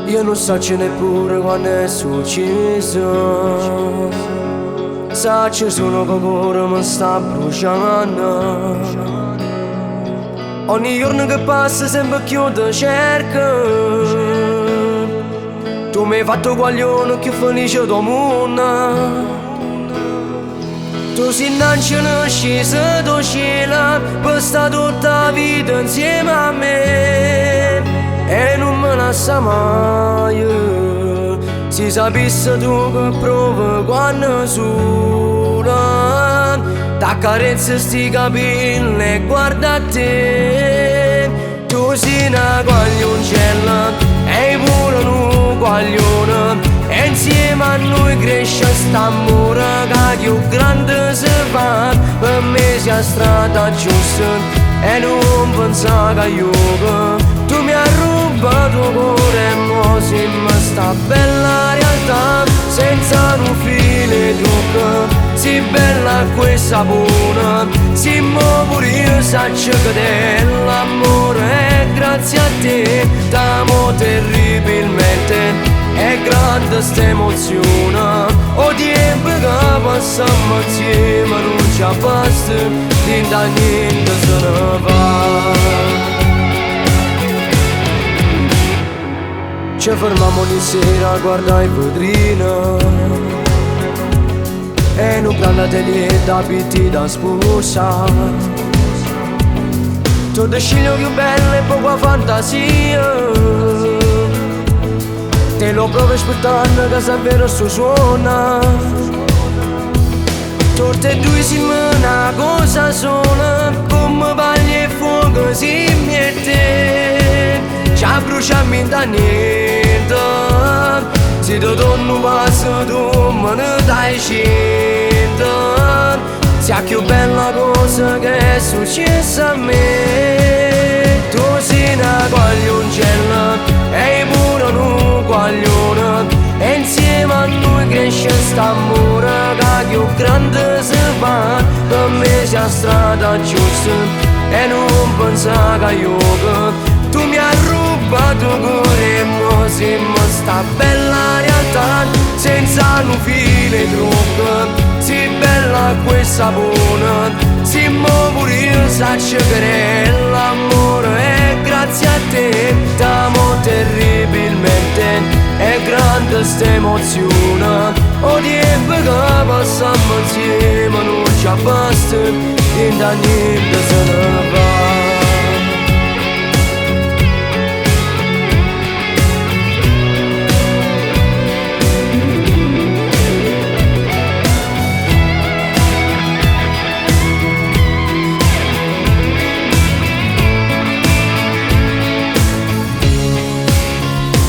Io non so neppure quando è successo. Saccio solo che cuore mi sta bruciando. Ogni giorno che passa sempre più ti cerco. Tu mi hai fatto guaglione più felice del mondo. Tu sei un'angelo sceso dal cielo per stare tutta la vita insieme a me. E non me lascia mai. Se sapessi tu che provo quando sola, t'accarezzo sti capelli e guarda a te. Tu sei una guaglioncella e pure un guaglione. E insieme a noi cresce st'amore che più grande si fa. Per me sia strada giusta e non pensa che io tu mi hai rubato cuore e mo se mi sta bella realtà senza un filo trucco. Si bella questa buona, si mo pure io saccio che te l'amore è grazie a te. T'amo terribilmente, è grande sta emozione. O tempo che passiamo insieme non ci basta, da niente se ne va. Ci fermiamo ogni sera a guardare in vetrina e un grande atelier d'abiti da sposa. Tutto sceglio più bello e poca fantasia. Te lo provo aspettando che davvero sto suona. Tutte e due siamo una cosa sola, come paglia e fuoco si miette. Ci bruciamo in da niente. Se ti torno un passo tu me ne dai 100. Sia più bella cosa che è successa a me. Tu sei una guaglioncella e pure un guaglione. E insieme a noi cresce st'amore che più grande si fa. Per me sia strada giusta e non pensa che io tu mi hai rubato cuore e mo se mi sta bella realtà senza un filo trucco. Si bella questa buona, si mo pure io saccio che l'amore è grazie a te. T'amo terribilmente, è grande sta emozione. O tempo che passiamo insieme non ci basta, da niente se ne va.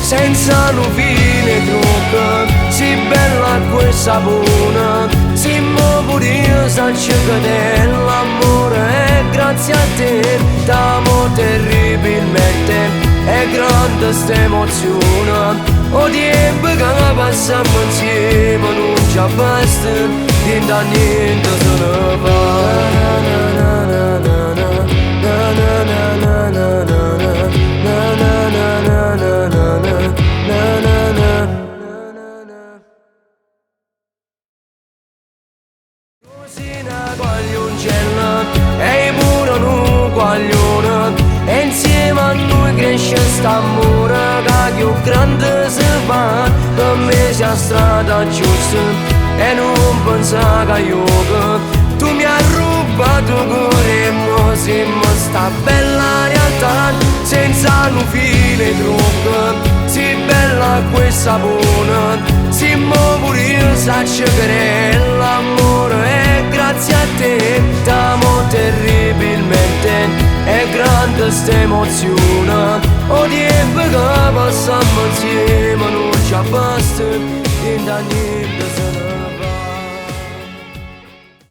Senza un filo trucco, si bella questa buona. Si mo pure io saccio che te l'amore è grazie a te. T'amo terribilmente, è grande sta emozione. O tempo che passiamo insieme non ci basta, da niente se ne va. E pure un guaglione. E insieme a noi cresce st'amore che più grande si fa. Per me sia strada giusta e non pensa che io tu mi hai rubato cuore e mo se mi sta bella realtà senza un filo trucco. Si bella questa buona, si mo pure io saccio che l'amore è grazie a te. T'amo terribilmente, è grande sta emozione. O tempo che passiamo insieme non ci basta, da niente se ne va.